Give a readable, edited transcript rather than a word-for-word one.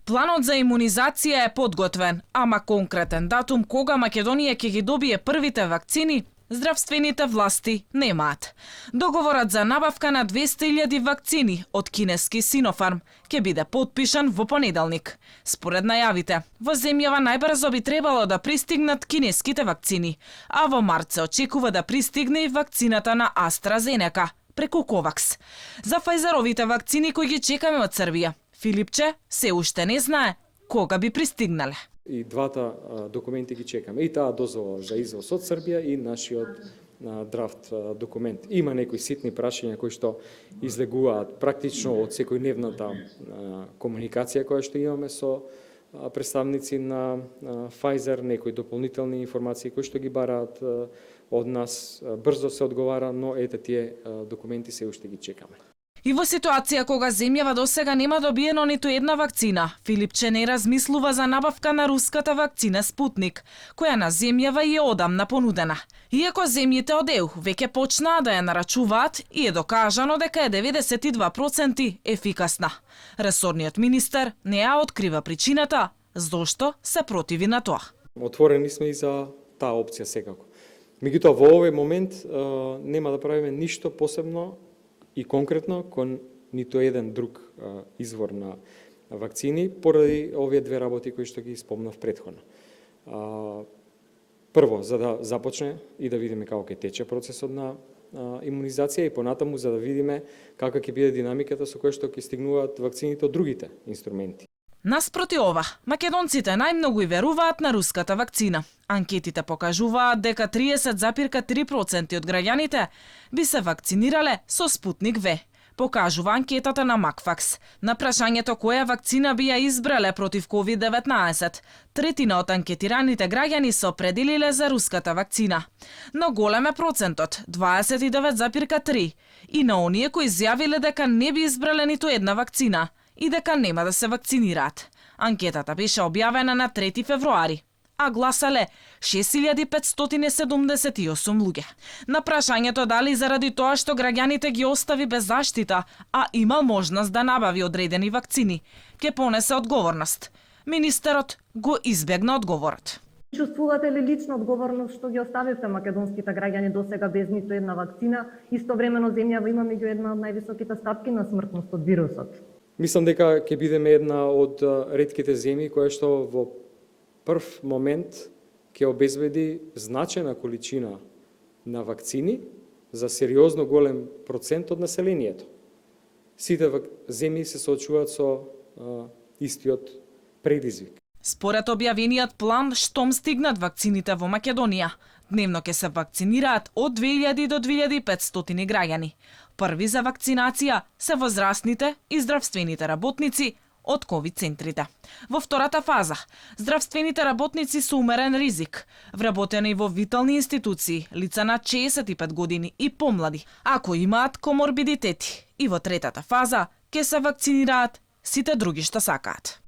Планот за имунизација е подготвен, ама конкретен датум кога Македонија ќе ги добие првите вакцини, здравствените власти немаат. Договорот за набавка на 200.000 вакцини од кинески Синофарм ќе биде подпишан во понеделник. Според најавите, во земјава најбрзо би требало да пристигнат кинеските вакцини, а во март се очекува да пристигне и вакцината на AstraZeneca преку Ковакс. За Фајзеровите вакцини кои ги чекаме од Србија, Филипче се уште не знае кога би пристигнале. И двата документи ги чекаме. И таа дозвола за извоз од Србија и нашиот драфт документ. Има некои ситни прашања кои што излегуваат практично од секојдневната комуникација која што имаме со представници на Pfizer, некои дополнителни информации кои што ги бараат од нас. Брзо се одговара, но ете тие документи се уште ги чекаме. И во ситуација кога земјава досега нема добиено ниту една вакцина, Филипче не размислува за набавка на руската вакцина Спутник, која на земјава е одамна понудена. Иако земјите од ЕУ веќе почнаа да ја нарачуваат и е докажано дека е 92% ефикасна. Ресорниот министер не ја открива причината зошто се противи на тоа. Отворени сме и за таа опција секако. Меѓутоа во овој момент нема да правиме ништо посебно и конкретно кон ниту еден друг извор на вакцини, поради овие две работи кои што ги спомнав претходно. Прво, за да започне и да видиме како ќе тече процесот на имунизација и понатаму за да видиме каква ќе биде динамиката со која што ќе стигнуваат вакцините од другите инструменти. Наспроти ова, македонците најмногу и веруваат на руската вакцина. Анкетите покажуваат дека 30,3% од граѓаните би се вакцинирале со Спутник В, покажува анкетата на Макфакс. На прашањето која вакцина би ја избрале против COVID-19, третина од анкетираните граѓани се определиле за руската вакцина. Но голем е процентот, 29,3%, и на оние кои изјавиле дека не би избрале ниту една вакцина и дека нема да се вакцинираат. Анкетата беше објавена на 3 февруари, а гласале 6578 луѓе. На прашањето дали заради тоа што граѓаните ги остави без заштита, а имал можност да набави одредени вакцини, ќе понесе одговорност. Министерот го избегна одговорот. Чувствувате ли лична одговорност што ги оставивте македонските граѓани досега без ниту една вакцина? Истовремено земјава има меѓу една од највисоките стапки на смртност од вирусот. Мислам дека ќе бидеме една од ретките земји која што во прв момент ќе обезбеди значајна количина на вакцини за сериозно голем процент од населението. Сите земји се соочуваат со истиот предизвик. Според објавениот план, штом стигнат вакцините во Македонија, дневно ќе се вакцинираат од 2000 до 2500 граѓани. Први за вакцинација се возрастните и здравствените работници од ковид центрите. Во втората фаза, здравствените работници со умерен ризик, вработени во витални институции, лица на 65 години и помлади, ако имаат коморбидитети. И во третата фаза ќе се вакцинираат сите други што сакаат.